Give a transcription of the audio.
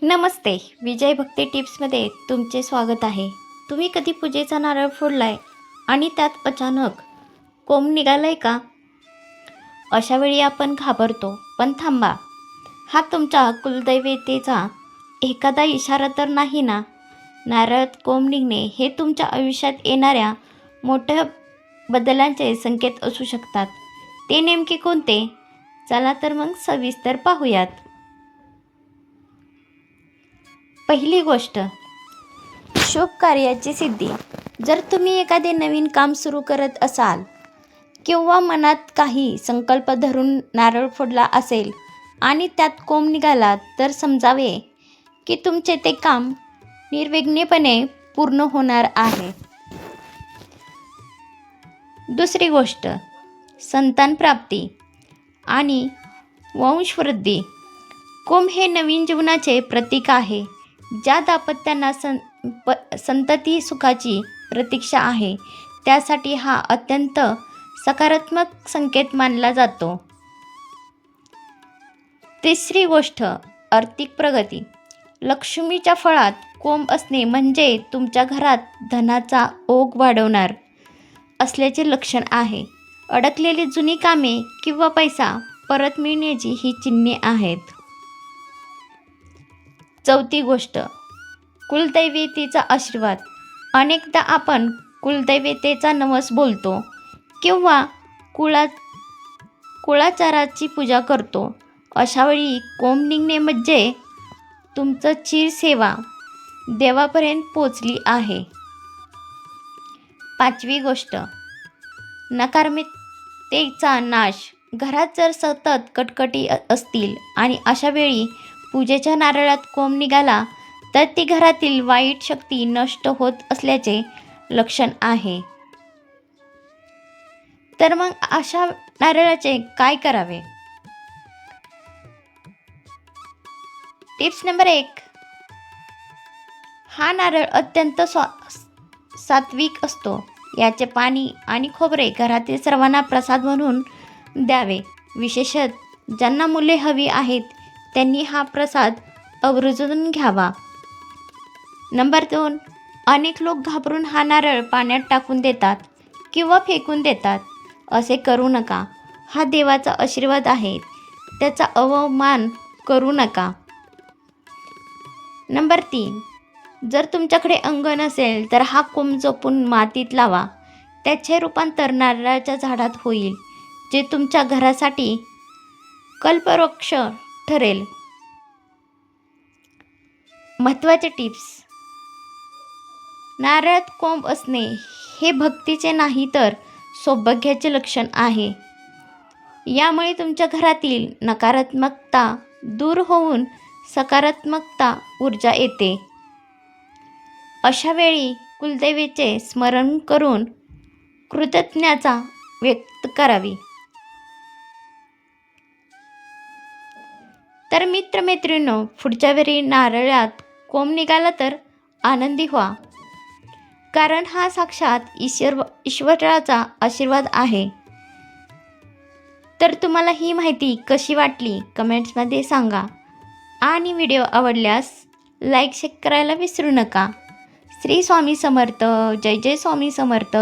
नमस्ते. विजय भक्ती टिप्समध्ये तुमचे स्वागत आहे. तुम्ही कधी पूजेचा नारळ फोडलाय आणि त्यात अचानक कोंब निघालाय का? अशा वेळी आपण घाबरतो, पण थांबा, हा तुमच्या कुलदैवतेचा एखादा इशारा तर नाही ना? नारळात कोंब निघणे हे तुमच्या आयुष्यात येणाऱ्या मोठ्या बदलांचे संकेत असू शकतात. ते नेमके कोणते? चला तर मग सविस्तर पाहूयात. पहिली गोष्ट, शुभ कार्याची सिद्धी. जर तुम्ही एखादे नवीन काम सुरू करत असाल किंवा मनात काही संकल्प धरून नारळ फोडला असेल आणि त्यात कोंब निघाला, तर समजावे की तुमचे ते काम निर्विघ्नपणे पूर्ण होणार आहे. दुसरी गोष्ट, संतान प्राप्ती आणि वंशवृद्धी. कोंब हे नवीन जीवनाचे प्रतीक आहे. ज्या दाम्पत्यांना संतती सुखाची प्रतीक्षा आहे, त्यासाठी हा अत्यंत सकारात्मक संकेत मानला जातो. तिसरी गोष्ट, आर्थिक प्रगती. लक्ष्मीच्या फळात कोंब असणे म्हणजे तुमच्या घरात धनाचा ओघ वाढवणार असल्याचे लक्षण आहे. अडकलेली जुनी कामे किंवा पैसा परत मिळण्याची ही चिन्हे आहेत. चौथी गोष्ट, कुलदैवतेचा आशीर्वाद. अनेकदा आपण कुलदैवतेचा नवस बोलतो किंवा कुळाचाराची पूजा करतो. अशावेळी कोंब निघणे म्हणजे तुमचं चिरसेवा देवापर्यंत पोचली आहे. पाचवी गोष्ट, नकारात्मकतेचा नाश. घरात जर सतत कटकटी असतील आणि अशावेळी पूजेच्या नारळात कोंब निघाला, तर ती घरातील वाईट शक्ती नष्ट होत असल्याचे लक्षण आहे. तर मग अशा नारळाचे काय करावे? Tips number 1. हा नारळ अत्यंत सात्विक असतो. याचे पाणी आणि खोबरे घरातील सर्वांना प्रसाद म्हणून द्यावे. विशेषतः ज्यांना मुले हवी आहेत त्यांनी हा प्रसाद आवर्जून घ्यावा. नंबर 2. अनेक लोक घाबरून हा नारळ पाण्यात टाकून देतात किंवा फेकून देतात. असे करू नका. हा देवाचा आशीर्वाद आहे, त्याचा अवमान करू नका. नंबर 3. जर तुमच्याकडे अंगण असेल तर हा कोंब जपून मातीत लावा. त्याचे रूपांतर नारळाच्या झाडात होईल, जे तुमच्या घरासाठी कल्पवृक्ष ठरेल. महत्त्वाचे टिप्स. नारळात कोंब असणे हे भक्तीचे नाही तर सौभाग्याचे लक्षण आहे. यामुळे तुमच्या घरातील नकारात्मकता दूर होऊन सकारात्मकता ऊर्जा येते. अशा वेळी कुलदेवीचे स्मरण करून कृतज्ञता व्यक्त करावी. तर मित्रमैत्रिणींनो, पुढच्या वेळी नारळात कोंब निघाला तर आनंदी व्हा, कारण हा साक्षात ईश्वराचा आशीर्वाद आहे. तर तुम्हाला ही माहिती कशी वाटली कमेंट्समध्ये सांगा आणि व्हिडिओ आवडल्यास लाईक शेअर करायला विसरू नका. श्री स्वामी समर्थ. जय जय स्वामी समर्थ.